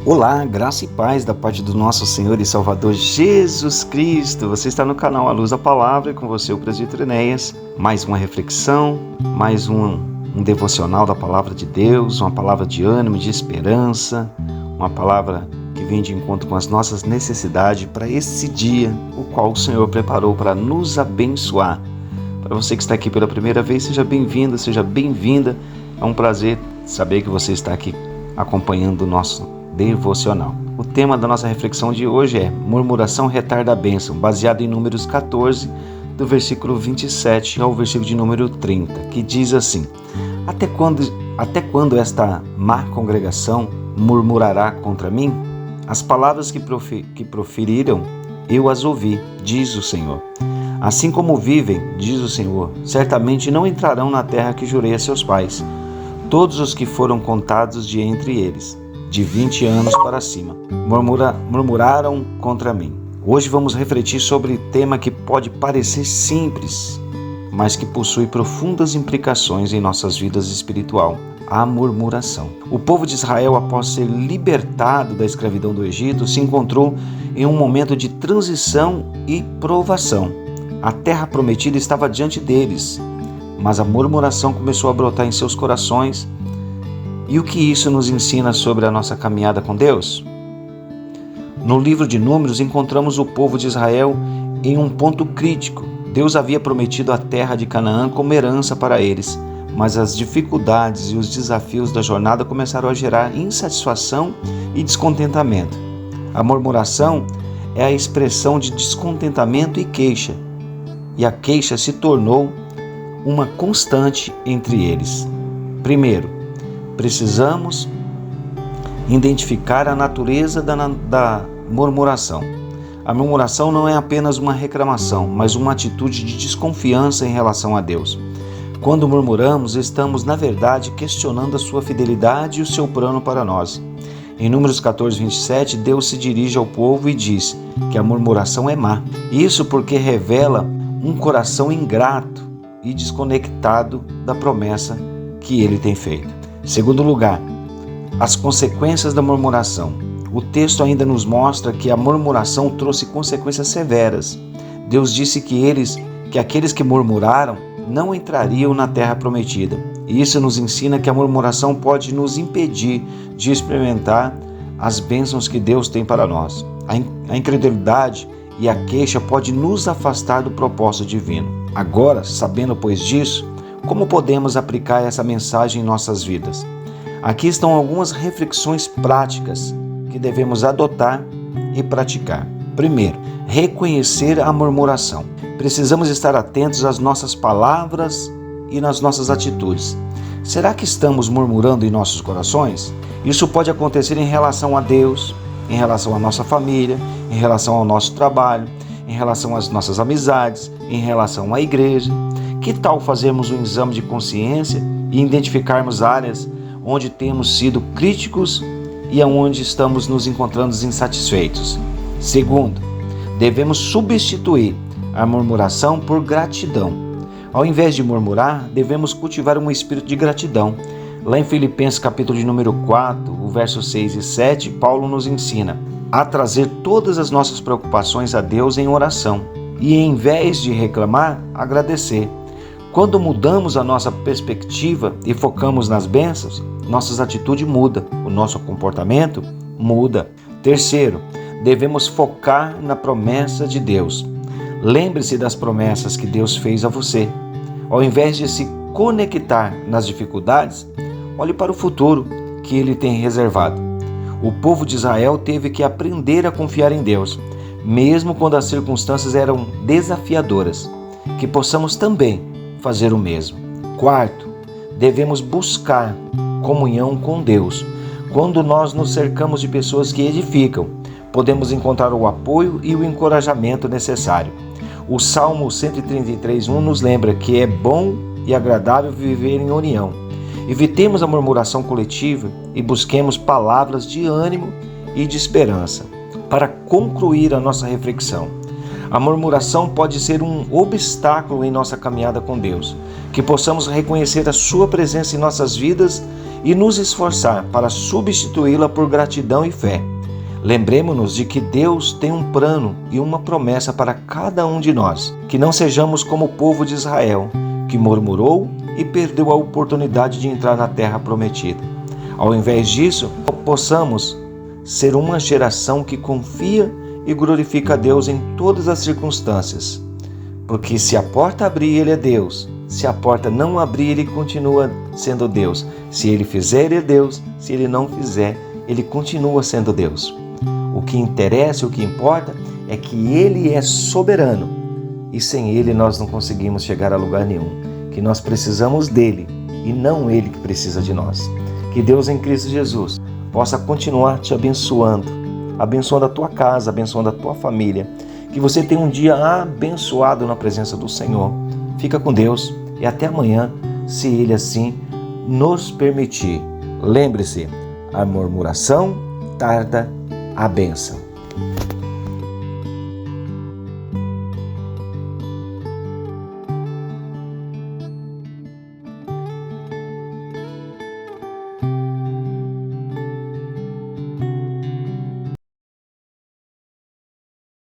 Olá, graça e paz da parte do nosso Senhor e Salvador Jesus Cristo. Você está no canal A Luz da Palavra e com você o presbítero Enéas. Mais uma reflexão, mais um devocional da Palavra de Deus, uma palavra de ânimo, de esperança, uma palavra que vem de encontro com as nossas necessidades para esse dia, o qual o Senhor preparou para nos abençoar. Para você que está aqui pela primeira vez, seja bem-vindo, seja bem-vinda. É um prazer saber que você está aqui acompanhando o nosso devocional. O tema da nossa reflexão de hoje é murmuração retarda a bênção, baseado em Números 14, do versículo 27 ao versículo de número 30, que diz assim: Até quando esta má congregação murmurará contra mim? As palavras que proferiram, eu as ouvi, diz o Senhor. Assim como vivem, diz o Senhor, certamente não entrarão na terra que jurei a seus pais, todos os que foram contados de entre eles, de 20 anos para cima, murmuraram contra mim. Hoje vamos refletir sobre tema que pode parecer simples, mas que possui profundas implicações em nossas vidas espiritual: a murmuração. O povo de Israel, após ser libertado da escravidão do Egito, se encontrou em um momento de transição e provação. A terra prometida estava diante deles, mas a murmuração começou a brotar em seus corações. E o que isso nos ensina sobre a nossa caminhada com Deus? No livro de Números encontramos o povo de Israel em um ponto crítico. Deus havia prometido a terra de Canaã como herança para eles, mas as dificuldades e os desafios da jornada começaram a gerar insatisfação e descontentamento. A murmuração é a expressão de descontentamento e queixa, e a queixa se tornou uma constante entre eles. Primeiro, precisamos identificar a natureza da murmuração. A murmuração não é apenas uma reclamação, mas uma atitude de desconfiança em relação a Deus. Quando murmuramos, estamos, na verdade, questionando a sua fidelidade e o seu plano para nós. Em Números 14, 27, Deus se dirige ao povo e diz que a murmuração é má. Isso porque revela um coração ingrato e desconectado da promessa que ele tem feito. Segundo lugar, as consequências da murmuração. O texto ainda nos mostra que a murmuração trouxe consequências severas. Deus disse que aqueles que murmuraram não entrariam na terra prometida. E isso nos ensina que a murmuração pode nos impedir de experimentar as bênçãos que Deus tem para nós. A incredulidade e a queixa pode nos afastar do propósito divino. Agora, sabendo pois disso, como podemos aplicar essa mensagem em nossas vidas? Aqui estão algumas reflexões práticas que devemos adotar e praticar. Primeiro, reconhecer a murmuração. Precisamos estar atentos às nossas palavras e nas nossas atitudes. Será que estamos murmurando em nossos corações? Isso pode acontecer em relação a Deus, em relação à nossa família, em relação ao nosso trabalho, em relação às nossas amizades, em relação à igreja. Que tal fazermos um exame de consciência e identificarmos áreas onde temos sido críticos e aonde estamos nos encontrando insatisfeitos? Segundo, devemos substituir a murmuração por gratidão. Ao invés de murmurar, devemos cultivar um espírito de gratidão. Lá em Filipenses capítulo de número 4, o verso 6 e 7, Paulo nos ensina a trazer todas as nossas preocupações a Deus em oração e, em vez de reclamar, agradecer. Quando mudamos a nossa perspectiva e focamos nas bênçãos, nossa atitude muda, o nosso comportamento muda. Terceiro, devemos focar na promessa de Deus. Lembre-se das promessas que Deus fez a você. Ao invés de se conectar nas dificuldades, olhe para o futuro que Ele tem reservado. O povo de Israel teve que aprender a confiar em Deus, mesmo quando as circunstâncias eram desafiadoras. Que possamos também fazer o mesmo. Quarto, devemos buscar comunhão com Deus. Quando nós nos cercamos de pessoas que edificam, podemos encontrar o apoio e o encorajamento necessário. O Salmo 133:1 nos lembra que é bom e agradável viver em união. Evitemos a murmuração coletiva e busquemos palavras de ânimo e de esperança. Para concluir a nossa reflexão, a murmuração pode ser um obstáculo em nossa caminhada com Deus. Que possamos reconhecer a Sua presença em nossas vidas e nos esforçar para substituí-la por gratidão e fé. Lembremos-nos de que Deus tem um plano e uma promessa para cada um de nós, que não sejamos como o povo de Israel, que murmurou e perdeu a oportunidade de entrar na terra prometida. Ao invés disso, possamos ser uma geração que confia e glorifica a Deus em todas as circunstâncias. Porque se a porta abrir, Ele é Deus. Se a porta não abrir, Ele continua sendo Deus. Se Ele fizer, Ele é Deus. Se Ele não fizer, Ele continua sendo Deus. O que interessa, o que importa, é que Ele é soberano. E sem Ele nós não conseguimos chegar a lugar nenhum. Que nós precisamos dEle e não Ele que precisa de nós. Que Deus em Cristo Jesus possa continuar te abençoando a tua casa, abençoando a tua família. Que você tenha um dia abençoado na presença do Senhor. Fica com Deus e até amanhã, se Ele assim nos permitir. Lembre-se, a murmuração tarda a bênção.